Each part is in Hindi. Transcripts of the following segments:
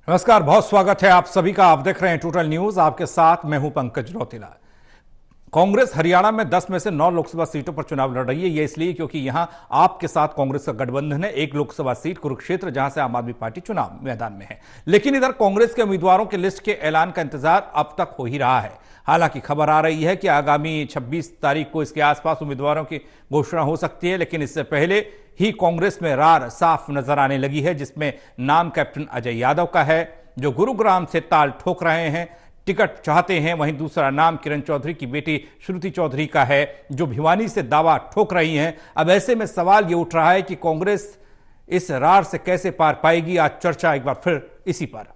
नमस्कार, बहुत स्वागत है आप सभी का। आप देख रहे हैं टोटल न्यूज, आपके साथ मैं हूं पंकज रौतेला। कांग्रेस हरियाणा में 10 में से 9 लोकसभा सीटों पर चुनाव लड़ रही है। यह इसलिए क्योंकि यहां आप के साथ कांग्रेस का गठबंधन है। एक लोकसभा सीट कुरुक्षेत्र, जहां से आम आदमी पार्टी चुनाव मैदान में है। लेकिन इधर कांग्रेस के उम्मीदवारों की लिस्ट के ऐलान का इंतजार अब तक हो ही रहा है। हालांकि खबर आ रही है कि आगामी 26 तारीख को इसके आसपास उम्मीदवारों की घोषणा हो सकती है। लेकिन इससे पहले ही कांग्रेस में रार साफ नजर आने लगी है, जिसमें नाम कैप्टन अजय यादव का है, जो गुरुग्राम से ताल ठोक रहे हैं, टिकट चाहते हैं। वहीं दूसरा नाम किरण चौधरी की बेटी श्रुति चौधरी का है, जो भिवानी से दावा ठोक रही हैं। अब ऐसे में सवाल यह उठ रहा है कि कांग्रेस इस रार से कैसे पार पाएगी। आज चर्चा एक बार फिर इसी पर।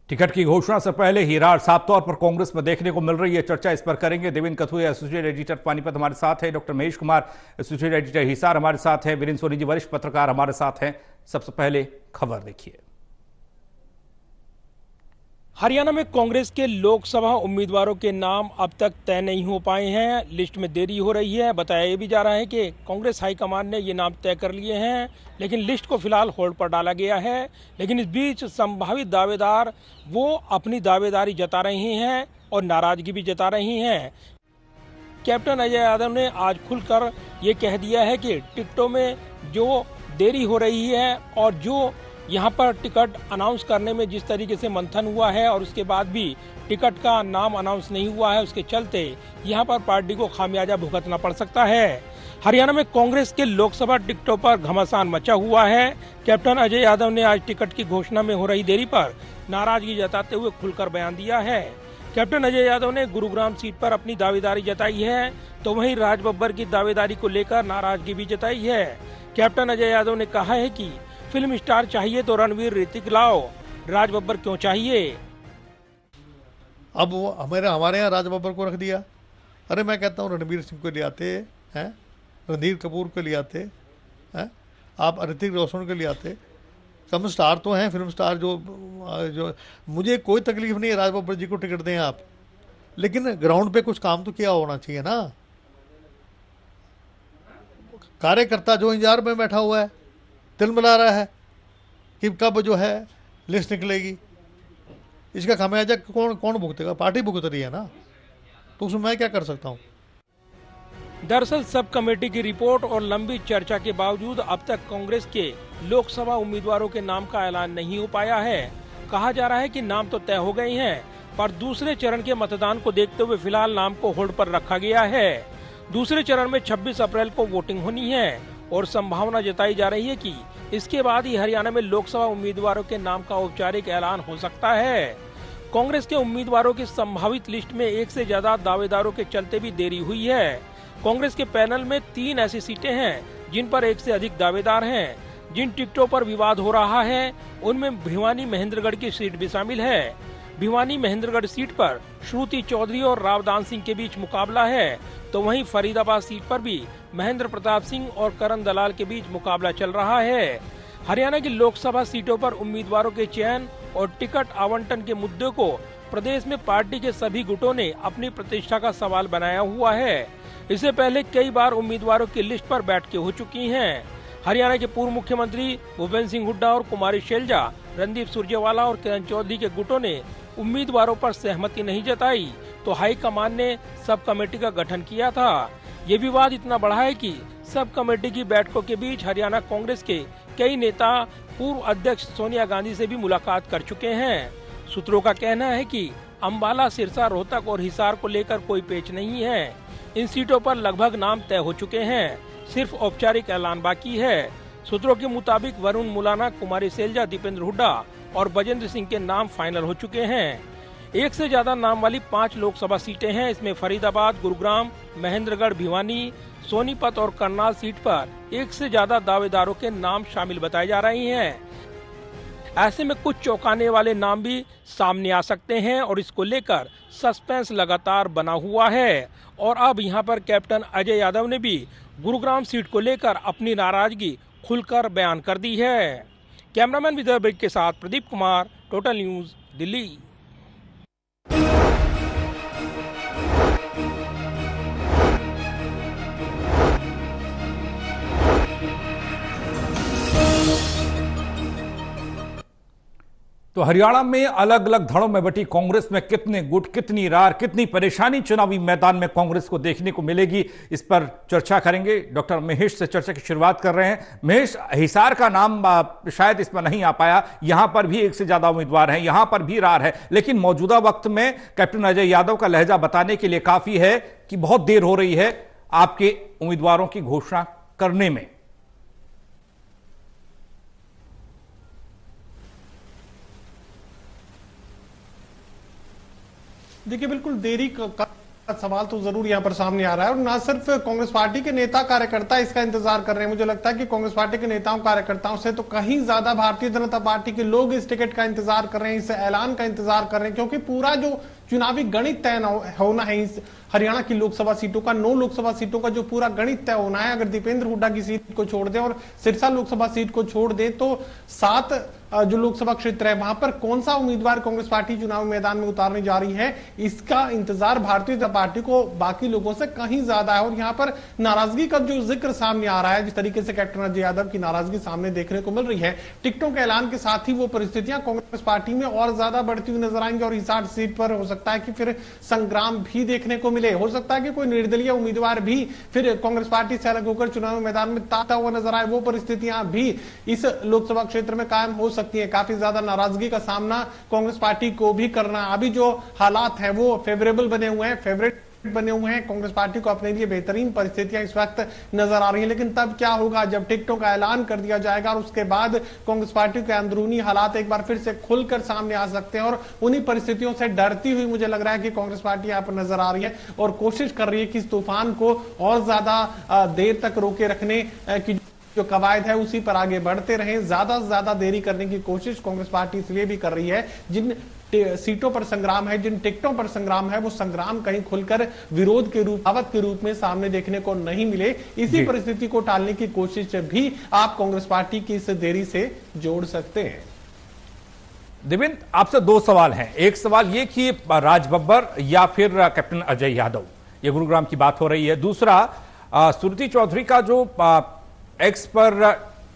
टिकट की घोषणा से पहले ही रार साफ तौर पर कांग्रेस में देखने को मिल रही है। चर्चा इस पर करेंगे। देवेंद्र कथुरिया, एसोसिएट एडिटर पानीपत, हमारे साथ है। Doctor Mahesh Kumar, associate editor Hisar, हमारे साथ है। वीरेंद्र सोनी जी, वरिष्ठ पत्रकार, हमारे साथ हैं। सबसे पहले खबर देखिए। हरियाणा में कांग्रेस के लोकसभा उम्मीदवारों के नाम अब तक तय नहीं हो पाए हैं। लिस्ट में देरी हो रही है। बताया ये भी जा रहा है कि कांग्रेस हाईकमान ने ये नाम तय कर लिए हैं, लेकिन लिस्ट को फिलहाल होल्ड पर डाला गया है। लेकिन इस बीच संभावित दावेदार वो अपनी दावेदारी जता रहे हैं और नाराजगी भी जता रही हैं। कैप्टन अजय यादव ने आज खुलकर ये कह दिया है कि टिकटों में जो देरी हो रही है और जो यहाँ पर टिकट अनाउंस करने में जिस तरीके से मंथन हुआ है और उसके बाद भी टिकट का नाम अनाउंस नहीं हुआ है, उसके चलते यहाँ पर पार्टी को खामियाजा भुगतना पड़ सकता है। हरियाणा में कांग्रेस के लोकसभा टिकटों पर घमासान मचा हुआ है। कैप्टन अजय यादव ने आज टिकट की घोषणा में हो रही देरी पर नाराजगी जताते हुए खुलकर बयान दिया है। कैप्टन अजय यादव ने गुरुग्राम सीट पर अपनी दावेदारी जताई है, तो वहीं राज बब्बर की दावेदारी को लेकर नाराजगी भी जताई है। कैप्टन अजय यादव ने कहा है कि फिल्म स्टार चाहिए तो रणवीर, ऋतिक लाओ, राज बब्बर क्यों चाहिए। अब वो हमारे यहाँ राज बब्बर को रख दिया। अरे मैं कहता हूँ रणवीर सिंह को ले आते हैं, रणधीर कपूर को ले आते हैं, आप ऋतिक रोशन को ले आते। कम स्टार तो हैं, फिल्म स्टार जो मुझे कोई तकलीफ नहीं है राज बब्बर जी को टिकट दें आप, लेकिन ग्राउंड पे कुछ काम तो किया होना चाहिए ना। कार्यकर्ता जो इंतजार में बैठा हुआ है, तिल मिला रहा है कि कब जो है लिस्ट निकलेगी, इसका खामियाजा कौन भुगतेगा? पार्टी भुगत रही है ना, तो उसमें मैं क्या कर सकता हूँ। दरअसल सब कमेटी की रिपोर्ट और लंबी चर्चा के बावजूद अब तक कांग्रेस के लोकसभा उम्मीदवारों के नाम का ऐलान नहीं हो पाया है। कहा जा रहा है कि नाम तो तय हो गए हैं, पर दूसरे चरण के मतदान को देखते हुए फिलहाल नाम को होल्ड पर रखा गया है। दूसरे चरण में 26 अप्रैल को वोटिंग होनी है और संभावना जताई जा रही है कि इसके बाद ही हरियाणा में लोकसभा उम्मीदवारों के नाम का औपचारिक ऐलान हो सकता है। कांग्रेस के उम्मीदवारों की संभावित लिस्ट में एक से ज्यादा दावेदारों के चलते भी देरी हुई है। कांग्रेस के पैनल में 3 ऐसी सीटें हैं जिन पर एक से अधिक दावेदार हैं। जिन टिकटों पर विवाद हो रहा है उनमें भिवानी महेंद्रगढ़ की सीट भी शामिल है। भिवानी महेंद्रगढ़ सीट पर श्रुति चौधरी और रावदान सिंह के बीच मुकाबला है, तो वहीं फरीदाबाद सीट पर भी महेंद्र प्रताप सिंह और करण दलाल के बीच मुकाबला चल रहा है। हरियाणा की लोकसभा सीटों पर उम्मीदवारों के चयन और टिकट आवंटन के मुद्दे को प्रदेश में पार्टी के सभी गुटों ने अपनी प्रतिष्ठा का सवाल बनाया हुआ है। इससे पहले कई बार उम्मीदवारों की लिस्ट पर बैठकें हो चुकी हैं। हरियाणा के पूर्व मुख्यमंत्री भूपेंद्र सिंह हुड्डा और कुमारी शैलजा, रणदीप सुरजेवाला और किरण चौधरी के गुटों ने उम्मीदवारों पर सहमति नहीं जताई, तो हाईकमान ने सब कमेटी का गठन किया था। ये विवाद इतना बढ़ा है कि सब कमेटी की बैठकों के बीच हरियाणा कांग्रेस के कई नेता पूर्व अध्यक्ष सोनिया गांधी से भी मुलाकात कर चुके हैं। सूत्रों का कहना है कि अंबाला, सिरसा, रोहतक और हिसार को लेकर कोई पेच नहीं है। इन सीटों पर लगभग नाम तय हो चुके हैं, सिर्फ औपचारिक ऐलान बाकी है। सूत्रों के मुताबिक वरुण मुलाना, कुमारी शैलजा, दीपेंद्र हुड्डा और बजेंद्र सिंह के नाम फाइनल हो चुके हैं। एक से ज्यादा नाम वाली 5 लोकसभा सीटें हैं। इसमें फरीदाबाद, गुरुग्राम, महेंद्रगढ़, भिवानी, सोनीपत और करनाल सीट पर एक से ज्यादा दावेदारों के नाम शामिल बताए जा रहे हैं। ऐसे में कुछ चौंकाने वाले नाम भी सामने आ सकते हैं और इसको लेकर सस्पेंस लगातार बना हुआ है। और अब यहां पर कैप्टन अजय यादव ने भी गुरुग्राम सीट को लेकर अपनी नाराजगी खुलकर बयान कर दी है। कैमरामैन विजय ब्रिक के साथ प्रदीप कुमार, टोटल न्यूज, दिल्ली। तो हरियाणा में अलग अलग धड़ों में बटी कांग्रेस में कितने गुट, कितनी रार, कितनी परेशानी चुनावी मैदान में कांग्रेस को देखने को मिलेगी, इस पर चर्चा करेंगे। डॉक्टर महेश से चर्चा की शुरुआत कर रहे हैं। महेश, हिसार का नाम शायद इसमें नहीं आ पाया, यहां पर भी एक से ज्यादा उम्मीदवार हैं, यहां पर भी रार है, लेकिन मौजूदा वक्त में कैप्टन अजय यादव का लहजा बताने के लिए काफी है कि बहुत देर हो रही है आपके उम्मीदवारों की घोषणा करने में। देखिए, बिल्कुल देरी का सवाल तो जरूर यहां पर सामने आ रहा है और ना सिर्फ कांग्रेस पार्टी के नेता कार्यकर्ता इसका इंतजार कर रहे हैं। मुझे लगता है कि कांग्रेस पार्टी के नेताओं कार्यकर्ताओं से तो कहीं ज्यादा भारतीय जनता पार्टी के लोग इस टिकट का इंतजार कर रहे हैं, इस ऐलान का इंतजार कर रहे हैं, क्योंकि पूरा जो चुनावी गणित तय होना है इस हरियाणा की लोकसभा सीटों का, 9 लोकसभा सीटों का जो पूरा गणित तय होना है, अगर दीपेंद्र हुड्डा की सीट को छोड़ दें और सिरसा लोकसभा सीट को छोड़ दें तो 7 जो लोकसभा क्षेत्र है वहां पर कौन सा उम्मीदवार कांग्रेस पार्टी चुनाव मैदान में उतारने जा रही है, इसका इंतजार भारतीय जनता पार्टी को बाकी लोगों से कहीं ज्यादा है। और यहां पर नाराजगी का जो जिक्र सामने आ रहा है, जिस तरीके से कैप्टन अजय यादव की नाराजगी सामने देखने को मिल रही है, टिकटों के ऐलान के साथ ही वो परिस्थितियां कांग्रेस पार्टी में और ज्यादा बढ़ती हुई नजर आएंगी और हिसार सीट पर हो सकता है कि फिर संग्राम भी देखने को मिले। हो सकता है कि कोई निर्दलीय उम्मीदवार भी फिर कांग्रेस पार्टी से अलग होकर चुनाव मैदान में ताकता हुआ नजर आए। वो परिस्थितियां भी इस लोकसभा क्षेत्र में कायम हो सकती है। काफी ज्यादा नाराजगी का सामना कांग्रेस पार्टी को भी करना, अभी जो हालात है वो फेवरेबल बने हुए हैं, फेवरेट बने हुए हैं, कांग्रेस पार्टी को अपने लिए बेहतरीन परिस्थितियां इस वक्त नजर आ रही हैं। लेकिन तब क्या होगा जब टिकटों का ऐलान कर दिया जाएगा और उसके बाद कांग्रेस पार्टी के अंदरूनी हालात एक बार फिर से खुलकर सामने आ सकते हैं और उन्हीं परिस्थितियों से डरती हुई मुझे लग रहा है कि कांग्रेस पार्टी यहां पर नजर आ रही है और कोशिश कर रही है कि इस तूफान को और ज्यादा देर तक रोके रखने की जो कवायद है उसी पर आगे बढ़ते रहे। ज्यादा से ज्यादा देरी करने की कोशिश कांग्रेस पार्टी इसलिए भी कर रही है, जिन सीटों पर संग्राम है, जिन टिकटों पर संग्राम है, वो संग्राम कहीं खुलकर विरोध के रूप, दावत के रूप में सामने देखने को नहीं मिले। इसी परिस्थिति को टालने की कोशिश भी आप कांग्रेस पार्टी की इस देरी से जोड़ सकते हैं। देवेंद्र, आपसे 2 सवाल हैं। एक सवाल ये कि राज बब्बर या फिर कैप्टन अजय यादव, ये गुरुग्राम की बात हो रही है। दूसरा, सुरती चौधरी का जो एक्स पर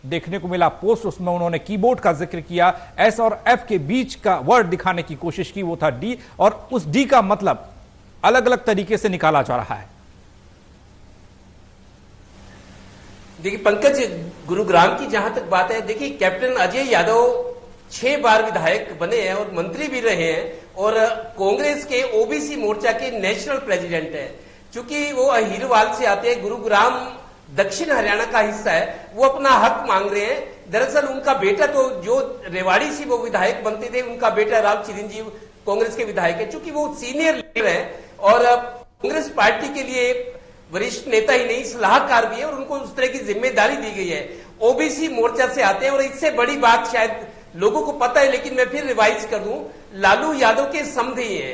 देखने को मिला पोस्ट, उसमें उन्होंने कीबोर्ड का जिक्र किया, एस और एफ के बीच का वर्ड दिखाने की कोशिश की, वो था डी, और उस डी का मतलब अलग अलग तरीके से निकाला जा रहा है। देखिए पंकज, गुरुग्राम की जहां तक बात है, देखिए कैप्टन अजय यादव 6 बार विधायक बने हैं और मंत्री भी रहे हैं और कांग्रेस के ओबीसी मोर्चा के नेशनल प्रेसिडेंट है। चूंकि वो अहीरवाल से आते हैं, गुरुग्राम दक्षिण हरियाणा का हिस्सा है, वो अपना हक मांग रहे हैं। दरअसल उनका बेटा तो जो रेवाड़ी से वो विधायक बनते थे, उनका बेटा राव चिरंजीव कांग्रेस के विधायक है। चूंकि वो सीनियर लीडर हैं और कांग्रेस पार्टी के लिए वरिष्ठ नेता ही नहीं सलाहकार भी है और उनको उस तरह की जिम्मेदारी दी गई है। ओबीसी मोर्चा से आते हैं और इससे बड़ी बात शायद लोगों को पता है, लेकिन मैं फिर रिवाइज कर दूं, लालू यादव के समधी है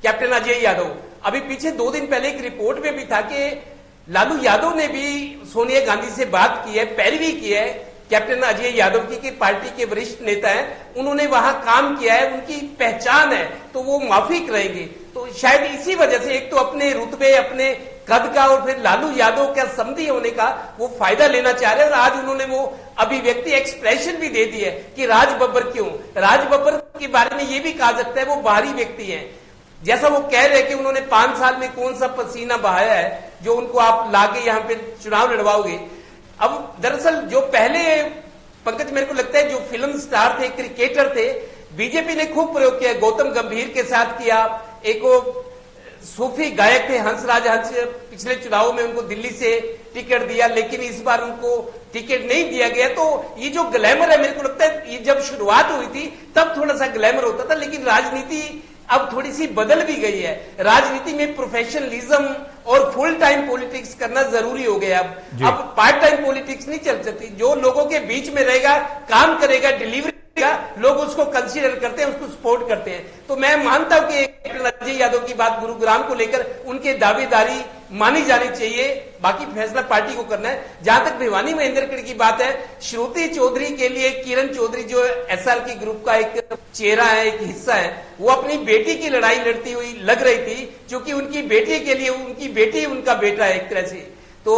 कैप्टन अजय यादव। अभी पीछे 2 दिन पहले एक रिपोर्ट में भी था कि लालू यादव ने भी सोनिया गांधी से बात की है, पैरवी की है कैप्टन अजय यादव की, कि पार्टी के वरिष्ठ नेता हैं, उन्होंने वहां काम किया है, उनकी पहचान है, तो वो माफिक रहेंगे। तो शायद इसी वजह से एक तो अपने रुतबे, अपने कद का और फिर लालू यादव का समधी होने का वो फायदा लेना चाह रहे हैं। और आज उन्होंने वो अभिव्यक्ति, एक्सप्रेशन भी दे दी है कि राज बब्बर क्यों। राज बब्बर के बारे में ये भी कहा सकता है वो बाहरी व्यक्ति है, जैसा वो कह रहे हैं कि उन्होंने 5 साल में कौन सा पसीना बहाया है जो उनको आप लाके यहां पे चुनाव लड़वाओगे। अब दरअसल जो पहले पंकज मेरे को लगता है जो फिल्म स्टार थे, क्रिकेटर थे, बीजेपी ने खूब प्रयोग किया, गौतम गंभीर के साथ किया, एक वो सूफी गायक थे हंसराज हंस, पिछले चुनाव में उनको दिल्ली से टिकट दिया, लेकिन इस बार उनको टिकट नहीं दिया गया। तो ये जो ग्लैमर है, मेरे को लगता है ये जब शुरुआत हुई थी तब थोड़ा सा ग्लैमर होता था, लेकिन राजनीति अब थोड़ी सी बदल भी गई है। राजनीति में प्रोफेशनलिज्म और फुल टाइम पॉलिटिक्स करना जरूरी हो गया। अब पार्ट टाइम पॉलिटिक्स नहीं चल सकती। जो लोगों के बीच में रहेगा, काम करेगा, डिलीवरी करेगा, लोग उसको कंसीडर करते हैं, उसको सपोर्ट करते हैं। तो मैं मानता हूं कि अजय यादव की बात गुरुग्राम को लेकर उनके दावेदारी मानी जानी चाहिए, बाकी फैसला पार्टी को करना है। जहां तक भिवानी महेंद्रगढ़ की बात है, श्रुति चौधरी के लिए किरण चौधरी जो एसआरके ग्रुप का एक चेहरा है, एक हिस्सा है, वो अपनी बेटी की लड़ाई लड़ती हुई लग रही थी, क्योंकि उनकी बेटी के लिए उनकी बेटी उनका बेटा है एक तरह से। तो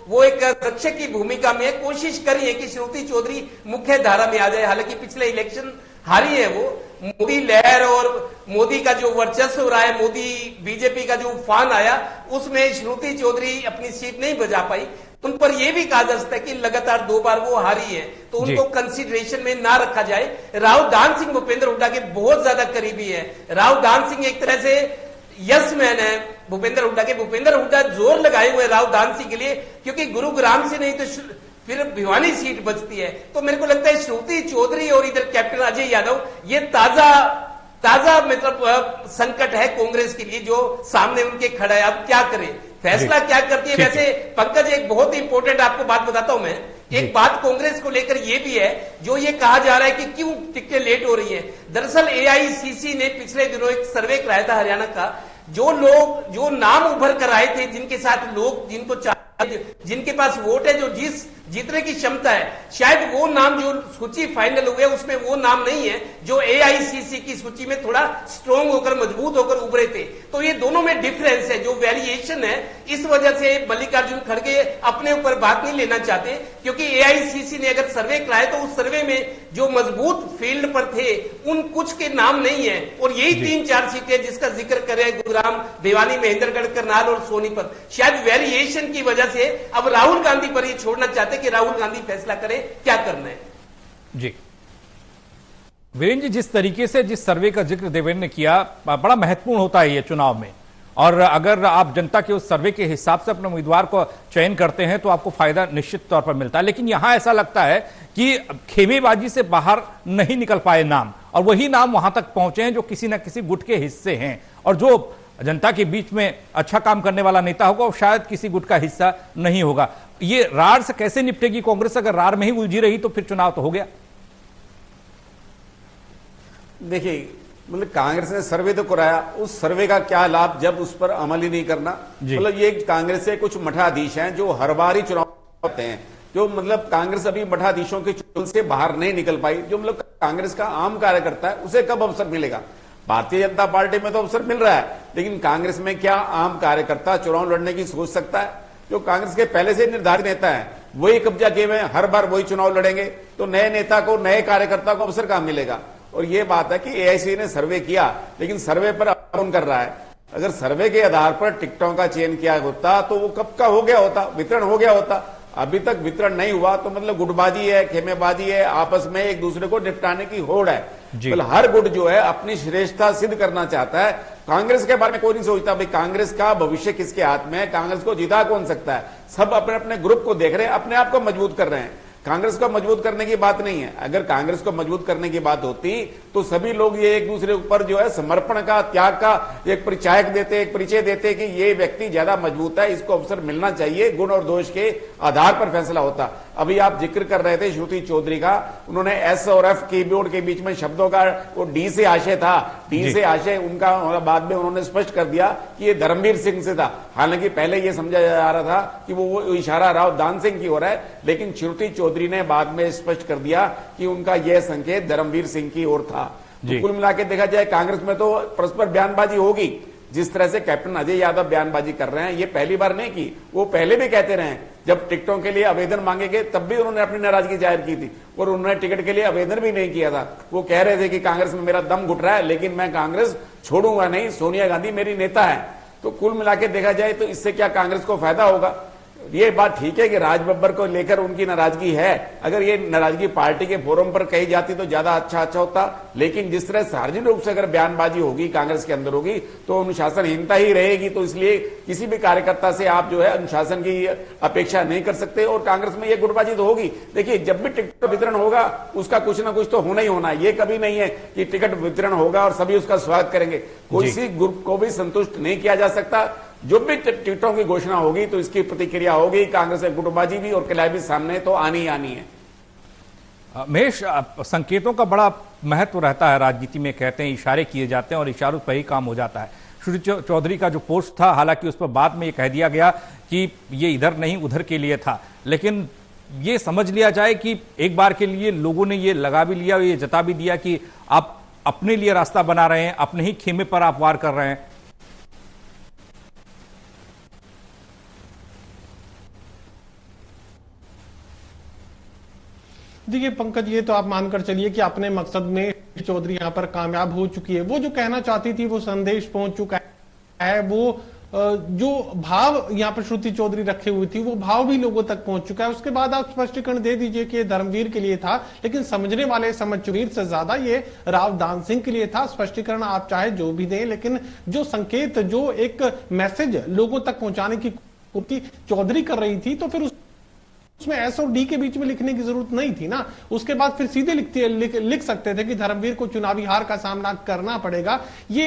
वो एक रक्षक की भूमिका में कोशिश करी है कि श्रुति चौधरी मुख्य धारा में आ जाए। हालांकि पिछले इलेक्शन हारी है वो। मोदी लहर और मोदी का जो वर्चस्व रहा है, मोदी बीजेपी का जो उफान आया, उसमें श्रुति चौधरी अपनी सीट नहीं बजा पाई। उन पर यह भी कहा जा सकता है कि लगातार 2 बार वो हारी है, तो उनको कंसीडरेशन में ना रखा जाए। राव दान सिंह भूपेंद्र हुड्डा के बहुत ज्यादा करीबी है। राव दान सिंह एक तरह से यस मैन है भूपेंद्र हुड्डा के। भूपेंद्र हुड्डा जोर लगाए हुए राव दान सिंह के लिए, क्योंकि गुरुग्राम से नहीं तो फिर भिवानी सीट बचती है। तो मेरे को लगता है श्रुति चौधरी और इधर कैप्टन अजय यादव, ये ताजा मतलब संकट है कांग्रेस के लिए जो सामने उनके खड़ा है। अब क्या करें, फैसला क्या करती है। वैसे पंकज, एक बहुत ही इंपॉर्टेंट आपको बात बताता हूं मैं। एक बात कांग्रेस को लेकर यह भी है, जो ये कहा जा रहा है कि क्यों टिकटें लेट हो रही हैं। दरअसल एआईसीसी ने पिछले दिनों एक सर्वे कराया था हरियाणा का। जो नाम उभर कर आए थे, जिनके साथ लोग जिनके पास वोट है, जो जीतने की क्षमता है, शायद वो नाम जो सूची फाइनल हुए उसमें वो नाम नहीं है जो एआईसीसी की सूची में थोड़ा स्ट्रॉन्ग होकर मजबूत होकर उभरे थे। तो ये दोनों में डिफरेंस है, जो वेरिएशन है। इस वजह से मल्लिकार्जुन खड़गे अपने ऊपर बात नहीं लेना चाहते, क्योंकि एआईसीसी ने अगर सर्वे कराया तो उस सर्वे में जो मजबूत फील्ड पर थे उन कुछ के नाम नहीं है। और यही 3-4 सीटें जिसका जिक्र करे, गुरुग्राम, भिवानी, महेंद्रगढ़, करनाल और सोनीपत। शायद वेरिएशन की वजह से अब राहुल गांधी पर ये छोड़ना चाहते कि राहुल गांधी फैसला करें क्या करना है। जी वीरेंद्र जी, जिस तरीके से जिस सर्वे का जिक्र देवेंद्र ने किया, बड़ा महत्वपूर्ण होता है ये चुनाव में। और अगर आप जनता के उस सर्वे के हिसाब से अपने उम्मीदवार को चयन करते हैं तो आपको फायदा निश्चित तौर पर मिलता है। लेकिन यहां ऐसा लगता है कि खेमेबाजी से बाहर नहीं निकल पाए नाम, और वही नाम वहां तक पहुंचे हैं जो किसी न किसी गुट के हिस्से हैं, और जो जनता के बीच में अच्छा काम करने वाला नेता होगा वो शायद किसी गुट का हिस्सा नहीं होगा। ये रार से कैसे निपटेगी कांग्रेस? अगर रार में ही उलझी रही तो फिर चुनाव तो हो गया। देखिए, मतलब कांग्रेस ने सर्वे तो कराया, उस सर्वे का क्या लाभ जब उस पर अमल ही नहीं करना। मतलब ये कांग्रेस से कुछ मठाधीश हैं जो हर बार ही चुनाव होते हैं, जो मतलब कांग्रेस अभी मठाधीशों के चुनाव से बाहर नहीं निकल पाई। जो मतलब कांग्रेस का आम कार्यकर्ता है उसे कब अवसर मिलेगा? भारतीय जनता पार्टी में तो अवसर मिल रहा है, लेकिन कांग्रेस में क्या आम कार्यकर्ता चुनाव लड़ने की सोच सकता है? जो कांग्रेस के पहले से निर्धारित नेता है वही कब्जा किए हुए हैं, हर बार वही चुनाव लड़ेंगे, तो नए नेता को, नए कार्यकर्ता को अवसर कहां मिलेगा? और ये बात है कि एआईसीसी ने सर्वे किया, लेकिन सर्वे पर कौन कर रहा है? अगर सर्वे के आधार पर टिकटों का चयन किया होता तो वो कब का हो गया होता, वितरण हो गया होता। अभी तक वितरण नहीं हुआ, तो मतलब गुटबाजी है, खेमेबाजी है, आपस में एक दूसरे को निपटाने की होड़ है। मतलब हर गुट जो है अपनी श्रेष्ठता सिद्ध करना चाहता है। कांग्रेस के बारे में कोई नहीं सोचता भाई कांग्रेस का भविष्य किसके हाथ में है, कांग्रेस को जिता कौन सकता है। सब अपने अपने ग्रुप को देख रहे हैं, अपने आप को मजबूत कर रहे हैं। कांग्रेस को मजबूत करने की बात नहीं है। अगर कांग्रेस को मजबूत करने की बात होती तो सभी लोग ये एक दूसरे ऊपर जो है समर्पण का, त्याग का एक परिचय देते कि ये व्यक्ति ज्यादा मजबूत है, इसको अवसर मिलना चाहिए, गुण और दोष के आधार पर फैसला होता। अभी आप जिक्र कर रहे थे श्रुति चौधरी का, उन्होंने एस और एफ कीबोर्ड के बीच में शब्दों का वो डी से आशय था, डी से आशय उनका बाद में उन्होंने स्पष्ट कर दिया कि ये धर्मवीर सिंह से था। हालांकि पहले ये समझा जा रहा था कि वो इशारा राव दान सिंह की हो रहा है, लेकिन श्रुति चौधरी ने बाद में स्पष्ट कर दिया कि उनका यह संकेत धर्मवीर सिंह की ओर था। तो कुल मिला के देखा जाए कांग्रेस में तो परस्पर बयानबाजी होगी। जिस तरह से कैप्टन अजय यादव बयानबाजी कर रहे हैं, ये पहली बार नहीं की, वो पहले भी कहते रहे। जब टिकटों के लिए आवेदन मांगे गए तब भी उन्होंने अपनी नाराजगी जाहिर की थी, और उन्होंने टिकट के लिए आवेदन भी नहीं किया था। वो कह रहे थे कि कांग्रेस में मेरा दम घुट रहा है, लेकिन मैं कांग्रेस छोड़ूंगा नहीं, सोनिया गांधी मेरी नेता है। तो कुल मिला के देखा जाए तो इससे क्या कांग्रेस को फायदा होगा? ये बात ठीक है कि राज बब्बर को लेकर उनकी नाराजगी है, अगर ये नाराजगी पार्टी के फोरम पर कही जाती तो ज्यादा अच्छा होता। लेकिन जिस तरह सार्वजनिक रूप से अगर बयानबाजी होगी कांग्रेस के अंदर होगी तो अनुशासनहीनता ही रहेगी। तो इसलिए किसी भी कार्यकर्ता से आप जो है अनुशासन की अपेक्षा नहीं कर सकते, और कांग्रेस में ये गुटबाजी तो होगी। देखिए, जब भी टिकट वितरण होगा उसका कुछ ना कुछ तो होना ही होना है। ये कभी नहीं है कि टिकट वितरण होगा और सभी उसका स्वागत करेंगे। किसी ग्रुप को भी संतुष्ट नहीं किया जा सकता। जो भी टिकटों की घोषणा होगी तो इसकी प्रतिक्रिया होगी, कांग्रेस में गुटबाजी भी और किलाई भी सामने तो आनी ही आनी है। महेश, संकेतों का बड़ा महत्व रहता है राजनीति में, कहते हैं इशारे किए जाते हैं और इशारों पर ही काम हो जाता है। श्रुति चौधरी का जो पोस्ट था, हालांकि उस पर बाद में ये कह दिया गया कि ये इधर नहीं उधर के लिए था, लेकिन ये समझ लिया जाए कि एक बार के लिए लोगों ने ये लगा भी लिया, ये जता भी दिया कि आप अपने लिए रास्ता बना रहे हैं, अपने ही खेमे पर आप वार कर रहे हैं। देखिए पंकज, ये तो आप मानकर चलिए कि अपने मकसद में चौधरी यहाँ पर कामयाब हो चुकी है। वो जो कहना चाहती थी वो संदेश पहुंच चुका है। वो जो भाव यहाँ पर श्रुति चौधरी रखे हुई थी वो भाव भी लोगों तक पहुंच चुका है। उसके बाद आप स्पष्टीकरण दे दीजिए कि धर्मवीर के लिए था, लेकिन समझने वाले समझ चुके से ज्यादा ये राव दान सिंह के लिए था। स्पष्टीकरण आप चाहे जो भी दें, लेकिन जो संकेत, जो एक मैसेज लोगों तक पहुंचाने की पूर्ति चौधरी कर रही थी, तो फिर उसमें एस और डी के बीच में लिखने की जरूरत नहीं थी ना। उसके बाद फिर सीधे लिख सकते थे कि धर्मवीर को चुनावी हार का सामना करना पड़ेगा। ये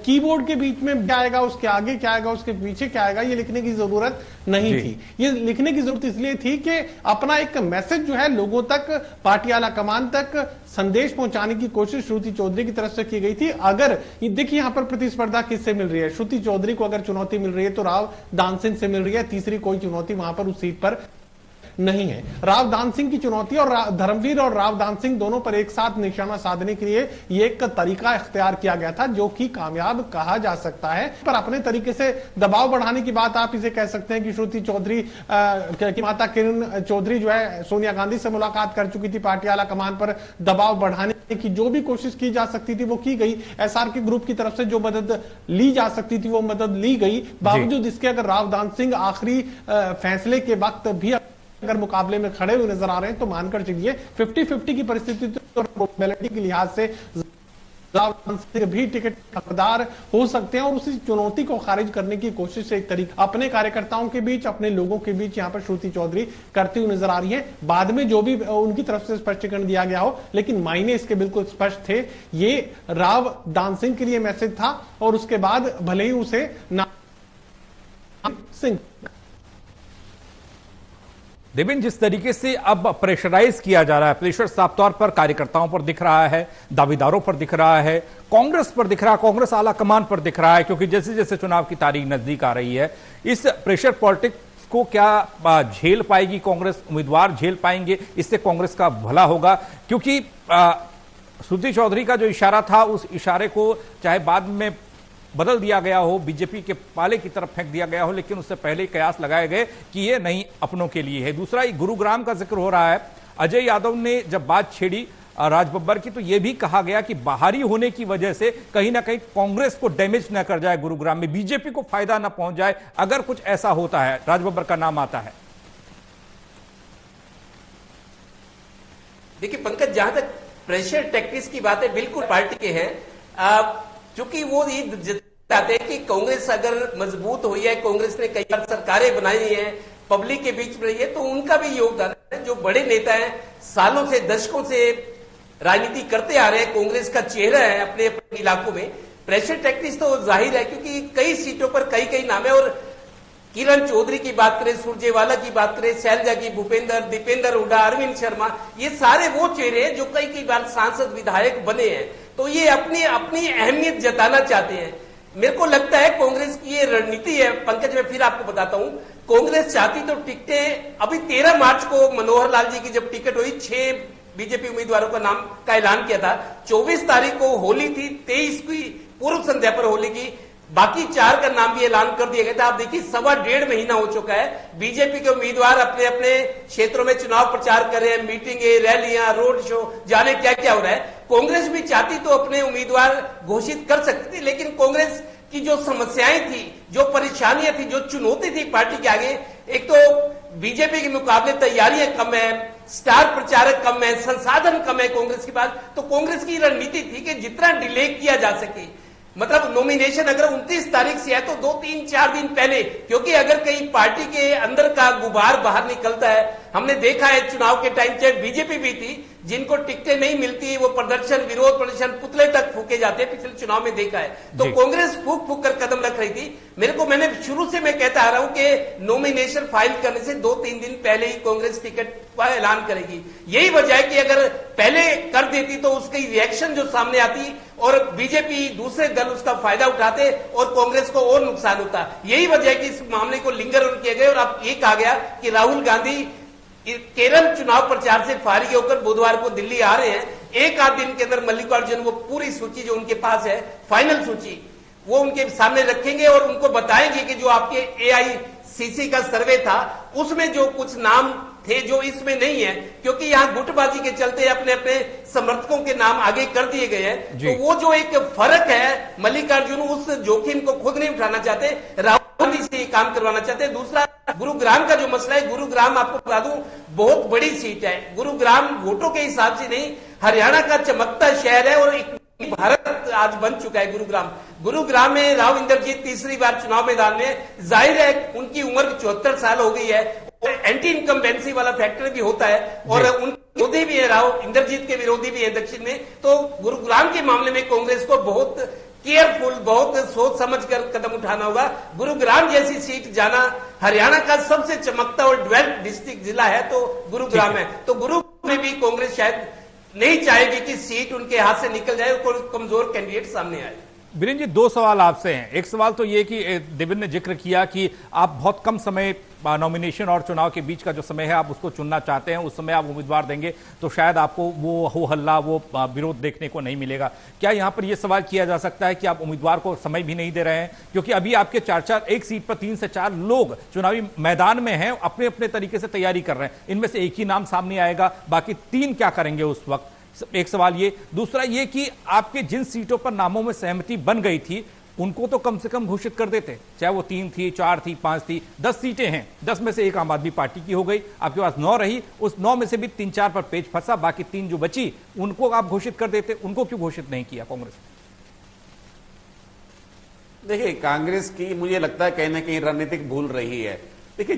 कीबोर्ड के बीच में क्या आएगा, उसके आगे क्या आएगा, उसके पीछे क्या आएगा, ये लिखने की जरूरत नहीं थी। ये लिखने की जरूरत इसलिए थी कि अपना एक मैसेज जो है लोगों तक, पार्टी आला कमान तक संदेश पहुंचाने की कोशिश श्रुति चौधरी की तरफ से की गई थी। अगर देखिए यहां पर प्रतिस्पर्धा किससे मिल रही है, श्रुति चौधरी को अगर चुनौती मिल रही है तो राव दान सिंह से मिल रही है। तीसरी कोई चुनौती वहां पर उस सीट पर नहीं है। राव दान सिंह की चुनौती और धर्मवीर और राव दान सिंह दोनों पर एक साथ निशाना साधने के लिए ये एक तरीका इख्तियार किया गया था जो कि कामयाब कहा जा सकता है। पर अपने तरीके से दबाव बढ़ाने की बात आप इसे कह सकते हैं कि श्रुति चौधरी की माता किरण चौधरी जो है सोनिया गांधी से मुलाकात कर चुकी थी। पार्टी आला कमान पर दबाव बढ़ाने की जो भी कोशिश की जा सकती थी वो की गई। एसआर के ग्रुप की तरफ से जो मदद ली जा सकती थी वो मदद ली गई। बावजूद इसके अगर राव दान सिंह आखिरी फैसले के वक्त भी अगर मुकाबले में खड़े हुए नजर आ रहे हैं तो मानकर चलिए 50-50 की परिस्थिति तो प्रोबेबिलिटी के लिहाज से भी टिकट हकदार हो सकते हैं। और उसी चुनौती को खारिज करने की कोशिश से एक तरीका अपने कार्यकर्ताओं के बीच, अपने लोगों के बीच यहां पर श्रुति चौधरी करती हुई नजर आ रही है। बाद में जो भी उनकी तरफ से स्पष्टीकरण दिया गया हो, लेकिन मायने इसके बिल्कुल स्पष्ट थे। ये राव दान सिंह के लिए मैसेज था और उसके बाद भले ही उसे नाम सिंह देवेंद्र, जिस तरीके से अब प्रेशराइज किया जा रहा है, प्रेशर साफ तौर पर कार्यकर्ताओं पर दिख रहा है, दावेदारों पर दिख रहा है, कांग्रेस पर दिख रहा है, कांग्रेस आला कमान पर दिख रहा है, क्योंकि जैसे जैसे चुनाव की तारीख नजदीक आ रही है, इस प्रेशर पॉलिटिक्स को क्या झेल पाएगी कांग्रेस, उम्मीदवार झेल पाएंगे, इससे कांग्रेस का भला होगा? क्योंकि श्रुति चौधरी का जो इशारा था उस इशारे को चाहे बाद में बदल दिया गया हो, बीजेपी के पाले की तरफ फेंक दिया गया हो, लेकिन उससे पहले ही कयास लगाए गए कि ये नहीं अपनों के लिए है। दूसरा, गुरुग्राम का जिक्र हो रहा है। अजय यादव ने जब बात छेड़ी राज बब्बर की तो यह भी कहा गया कि बाहरी होने की वजह से कहीं ना कहीं कांग्रेस को डैमेज न कर जाए, गुरुग्राम में बीजेपी को फायदा न पहुंच जाए अगर कुछ ऐसा होता है। राज बब्बर का नाम आता है। देखिए पंकज, जहां तक प्रेशर टैक्टिक्स की बात है, बिल्कुल पार्टी के हैं। चूंकि वो ये चाहते हैं कि कांग्रेस अगर मजबूत हुई है, कांग्रेस ने कई बार सरकारें बनाई हैं, पब्लिक के बीच में रही है, तो उनका भी योगदान है। जो बड़े नेता हैं, सालों से, दशकों से राजनीति करते आ रहे हैं, कांग्रेस का चेहरा है अपने अपने इलाकों में। प्रेशर टैक्टिक्स तो जाहिर है, क्योंकि कई सीटों पर कई कई नाम है। और किरण चौधरी की बात करें, सुरजेवाला की बात करें, शैलजा की, भूपेंद्र, दीपेंद्र हुड्डा, अरविंद शर्मा, ये सारे वो चेहरे हैं जो कई बार सांसद, विधायक बने हैं। तो ये अपनी अपनी अहमियत जताना चाहते हैं। मेरे को लगता है कांग्रेस की ये रणनीति है। पंकज, मैं फिर आपको बताता हूं, कांग्रेस चाहती तो टिकटें, अभी 13 मार्च को मनोहर लाल जी की जब टिकट हुई, 6 बीजेपी उम्मीदवारों का नाम का ऐलान किया था। 24 तारीख को होली थी, 23 की पूर्व संध्या पर होली की, बाकी 4 का नाम भी ऐलान कर दिया गया था। आप देखिए 1.5 महीना हो चुका है, बीजेपी के उम्मीदवार अपने अपने क्षेत्रों में चुनाव प्रचार कर रहे हैं, मीटिंगें, रैलियां, रोड शो, जाने क्या क्या हो रहा है। कांग्रेस भी चाहती तो अपने उम्मीदवार घोषित कर सकती थी, लेकिन कांग्रेस की जो समस्याएं थी, जो परेशानियां थी, जो चुनौती थी पार्टी के आगे, एक तो बीजेपी के मुकाबले तैयारियां कम है, स्टार प्रचारक कम है, संसाधन कम है कांग्रेस के पास। तो कांग्रेस की रणनीति थी कि जितना डिले किया जा सके, मतलब नॉमिनेशन अगर 29 तारीख से है तो 2-3-4 दिन पहले, क्योंकि अगर कहीं पार्टी के अंदर का गुबार बाहर निकलता है, हमने देखा है चुनाव के टाइम, चाहे बीजेपी भी थी, जिनको टिकटें नहीं मिलती वो प्रदर्शन, विरोध प्रदर्शन, पुतले तक फूके जाते हैं, पिछले चुनाव में देखा है। तो कांग्रेस फूक फूक कर कदम रख रही थी। मैंने शुरू से मैं कहता आ रहा हूं कि नॉमिनेशन फाइल करने से 2-3 दिन पहले ही कांग्रेस टिकट का ऐलान करेगी। यही वजह है कि अगर पहले कर देती तो उसकी रिएक्शन जो सामने आती और बीजेपी, दूसरे दल उसका फायदा उठाते और कांग्रेस को और नुकसान होता। यही वजह है कि इस मामले को लिंगर किए गए और अब ये कहा गया कि राहुल गांधी केरल चुनाव प्रचार से फारिग होकर बुधवार को दिल्ली आ रहे हैं। एक आध दिन के अंदर मल्लिकार्जुन वो पूरी सूची जो उनके पास है, फाइनल सूची, वो उनके सामने रखेंगे और उनको बताएंगे कि जो आपके AICC का सर्वे था उसमें जो कुछ नाम थे जो इसमें नहीं है, क्योंकि यहाँ गुटबाजी के चलते अपने अपने समर्थकों के नाम आगे कर दिए गए हैं। तो वो जो एक फर्क है, मल्लिकार्जुन उस जोखिम को खुद नहीं उठाना चाहते, राहुल गांधी से काम करवाना चाहते हैं। दूसरा, गुरुग्राम का जो मसला है, गुरुग्राम आपको बता दूं बहुत बड़ी सीट है। गुरुग्राम वोटों के हिसाब से नहीं, हरियाणा का चमकता शहर है और एक भारत आज बन चुका है गुरुग्राम। गुरुग्राम में राव इंद्रजीत तीसरी बार चुनाव मैदान में, जाहिर है उनकी उम्र 74 साल हो गई है और एंटी इनकम्बेंसी वाला फैक्टर भी होता है और उनके विरोधी भी है, राव इंद्रजीत के विरोधी भी है दक्षिण में। तो गुरुग्राम के मामले में कांग्रेस को बहुत केयरफुल, बहुत सोच समझ कर कदम उठाना होगा। गुरुग्राम जैसी सीट जाना, हरियाणा का सबसे चमकता और डेवलप्ड डिस्ट्रिक्ट जिला है तो गुरुग्राम है। तो गुरुग्राम में भी कांग्रेस शायद नहीं चाहेगी कि सीट उनके हाथ से निकल जाए और कोई कमजोर कैंडिडेट सामने आए। बीरेन जी, दो सवाल आपसे हैं। एक सवाल तो ये कि देवेंद्र ने जिक्र किया कि आप बहुत कम समय नॉमिनेशन और चुनाव के बीच का जो समय है आप उसको चुनना चाहते हैं, उस समय आप उम्मीदवार देंगे तो शायद आपको वो हो हल्ला, वो विरोध देखने को नहीं मिलेगा। क्या यहां पर यह सवाल किया जा सकता है कि आप उम्मीदवार को समय भी नहीं दे रहे हैं? क्योंकि अभी आपके एक सीट पर 3 से 4 लोग चुनावी मैदान में हैं, अपने अपने तरीके से तैयारी कर रहे हैं, इनमें से एक ही नाम सामने आएगा, बाकी 3 क्या करेंगे उस वक्त? एक सवाल ये। दूसरा ये कि आपके जिन सीटों पर नामों में सहमति बन गई थी उनको तो कम से कम घोषित कर देते, चाहे वो 3 थी, 4 थी, 5 थी, 10 सीटें हैं, 10 में से एक आम आदमी पार्टी की हो गई, आपके पास 9 रही, उस 9 में से भी 3-4 पर पेच फंसा, बाकी 3 जो बची उनको आप घोषित कर देते। उनको क्यों घोषित नहीं किया कांग्रेस? देखिए, कांग्रेस की मुझे लगता है कहीं ना कहीं रणनीतिक भूल रही है। देखिए,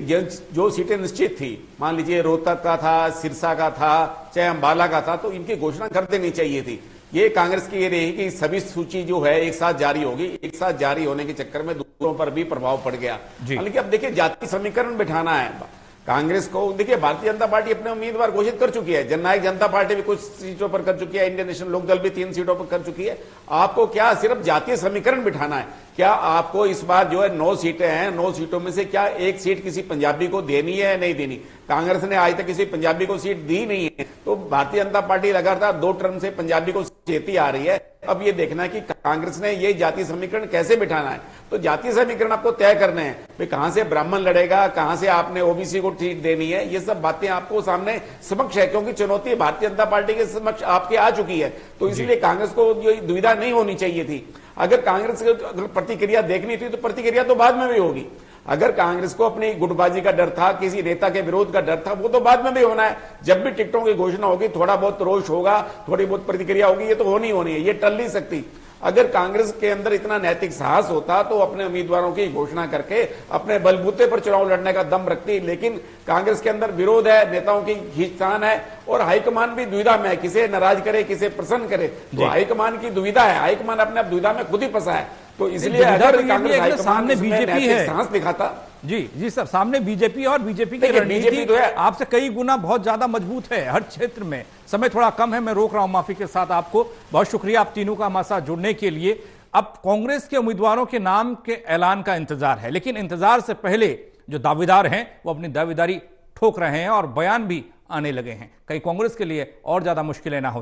जो सीटें निश्चित थी, मान लीजिए रोहतक का था, सिरसा का था, चाहे अंबाला का था, तो इनकी घोषणा कर देनी चाहिए थी। ये कांग्रेस की ये रही कि सभी सूची जो है एक साथ जारी होगी, एक साथ जारी होने के चक्कर में दूसरों पर भी प्रभाव पड़ गया। हालांकि अब देखिए, जातीय समीकरण बिठाना है कांग्रेस को। देखिए, भारतीय जनता पार्टी अपने उम्मीदवार घोषित कर चुकी है, जननायक जनता पार्टी भी कुछ सीटों पर कर चुकी है, इंडियन नेशनल लोकदल भी 3 सीटों पर कर चुकी है। आपको क्या सिर्फ जातीय समीकरण बिठाना है? क्या आपको इस बार जो है 9 सीटें हैं, 9 सीटों में से क्या एक सीट किसी पंजाबी को देनी है या नहीं देनी? कांग्रेस ने आज तक किसी पंजाबी को सीट दी नहीं है, तो भारतीय जनता पार्टी लगातार 2 टर्म से पंजाबी को देती आ रही है। अब ये देखना है कि कांग्रेस ने ये जातीय समीकरण कैसे बिठाना है। तो जातीय समीकरण आपको तय करने हैं, भाई कहां से ब्राह्मण लड़ेगा, कहां से आपने ओबीसी को सीट देनी है, ये सब बातें आपको सामने समक्ष है, क्योंकि चुनौती भारतीय जनता पार्टी के समक्ष आपके आ चुकी है। तो इसलिए कांग्रेस को ये दुविधा नहीं होनी चाहिए थी। अगर कांग्रेस को अगर प्रतिक्रिया देखनी थी तो प्रतिक्रिया तो बाद में भी होगी। अगर कांग्रेस को अपनी गुटबाजी का डर था, किसी नेता के विरोध का डर था, वो तो बाद में भी होना है। जब भी टिकटों की घोषणा होगी, थोड़ा बहुत रोष होगा, थोड़ी बहुत प्रतिक्रिया होगी, ये तो होनी है, ये टल नहीं सकती। अगर कांग्रेस के अंदर इतना नैतिक साहस होता तो अपने उम्मीदवारों की घोषणा करके अपने बलबूते पर चुनाव लड़ने का दम रखती। लेकिन कांग्रेस के अंदर विरोध है, नेताओं की खींचतान है और हाईकमान भी दुविधा में है, किसे नाराज करे, किसे प्रसन्न करे। तो हाईकमान की दुविधा है, हाईकमान अपने दुविधा में खुद ही फंसा है। तो इसलिए अगर कांग्रेस हाईकमान बीजेपी है, साहस दिखाता। जी सर, सामने बीजेपी और बीजेपी की रणनीति तो है आपसे कई गुना बहुत ज्यादा मजबूत है हर क्षेत्र में। समय थोड़ा कम है, मैं रोक रहा हूं माफी के साथ आपको। बहुत शुक्रिया आप तीनों का हमारे साथ जुड़ने के लिए। अब कांग्रेस के उम्मीदवारों के नाम के ऐलान का इंतजार है, लेकिन इंतजार से पहले जो दावेदार हैं वो अपनी दावेदारी ठोक रहे हैं और बयान भी आने लगे हैं। कहीं कांग्रेस के लिए और ज्यादा मुश्किलें ना हो।